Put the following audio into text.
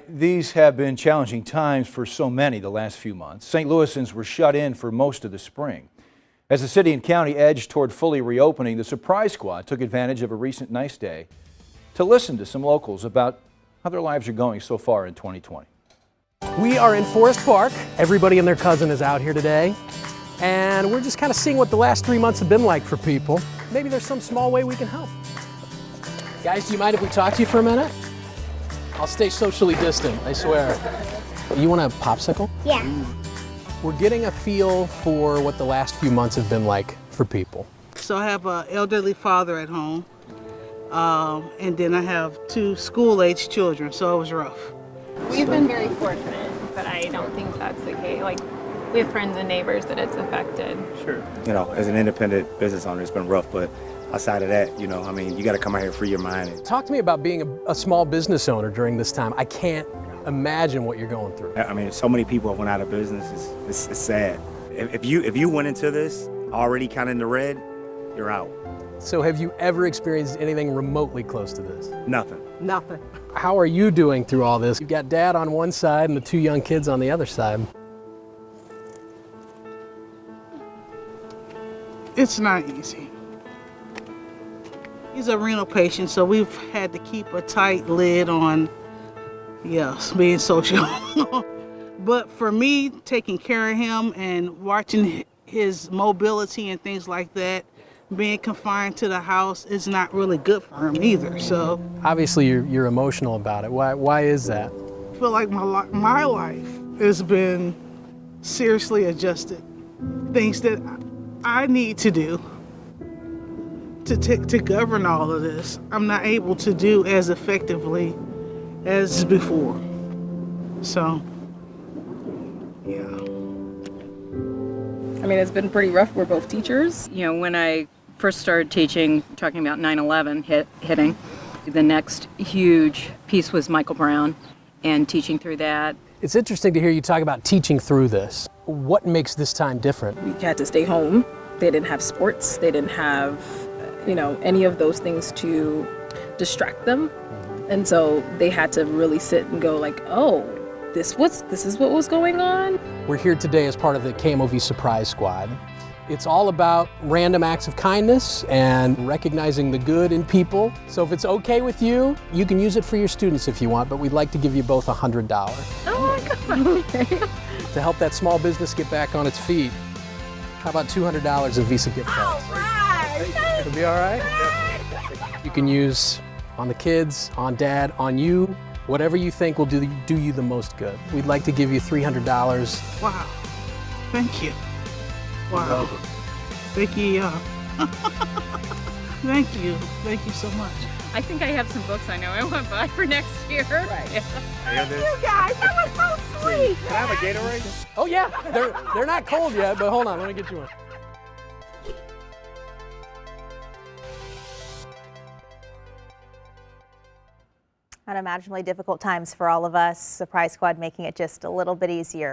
These have been challenging times for so many the last few months. St. Louisans were shut in for most of the spring. As the city and county edged toward fully reopening, the Surprise Squad took advantage of a recent nice day to listen to some locals about how their lives are going so far in 2020. We are in Forest Park. Everybody and their cousin is out here today. And we're just kind of seeing what the last 3 months have been like for people. Maybe there's some small way we can help. Guys, do you mind if we talk to you for a minute? I'll stay socially distant, I swear. You want a popsicle? Yeah. We're getting a feel for what the last few months have been like for people. So I have an elderly father at home, and then I have 2 school-age children, so it was rough. We've been very fortunate, but I don't think that's the case. Like, we have friends and neighbors that it's affected. Sure. You know, as an independent business owner, it's been rough, but outside of that, you know, I mean, you got to come out here and free your mind. Talk to me about being a small business owner during this time. I can't imagine what you're going through. I mean, so many people have went out of business. It's sad. If you went into this already kind of in the red, you're out. So have you ever experienced anything remotely close to this? Nothing. Nothing. How are you doing through all this? You've got dad on one side and the 2 young kids on the other side. It's not easy. He's a renal patient, so we've had to keep a tight lid on, yes, being social. But for me, taking care of him and watching his mobility and things like that, being confined to the house is not really good for him either. So Obviously, you're emotional about it. Why is that? I feel like my life has been seriously adjusted. Things that I need to do to govern all of this, I'm not able to do as effectively as before. So, yeah. I mean, it's been pretty rough. We're both teachers. You know, when I first started teaching, talking about 9/11 hitting, the next huge piece was Michael Brown and teaching through that. It's interesting to hear you talk about teaching through this. What makes this time different? We had to stay home. They didn't have sports. They didn't have, you know, any of those things to distract them. And so they had to really sit and go like, oh, this is what was going on. We're here today as part of the KMOV Surprise Squad. It's all about random acts of kindness and recognizing the good in people. So if it's okay with you, you can use it for your students if you want, but we'd like to give you both $100. Oh my God, okay. To help that small business get back on its feet. How about $200 of Visa gift cards? All right. It'll be all right? You can use on the kids, on dad, on you, whatever you think will do you the most good. We'd like to give you $300. Wow. Thank you. Wow. Thank you. Thank you. Thank you so much. I think I have some books I know I want to buy for next year. Right. Yeah. Thank you guys. That was so sweet. Can I have a Gatorade? Oh yeah, they're not cold yet, but hold on, let me get you one. Unimaginably difficult times for all of us. Surprise Squad making it just a little bit easier.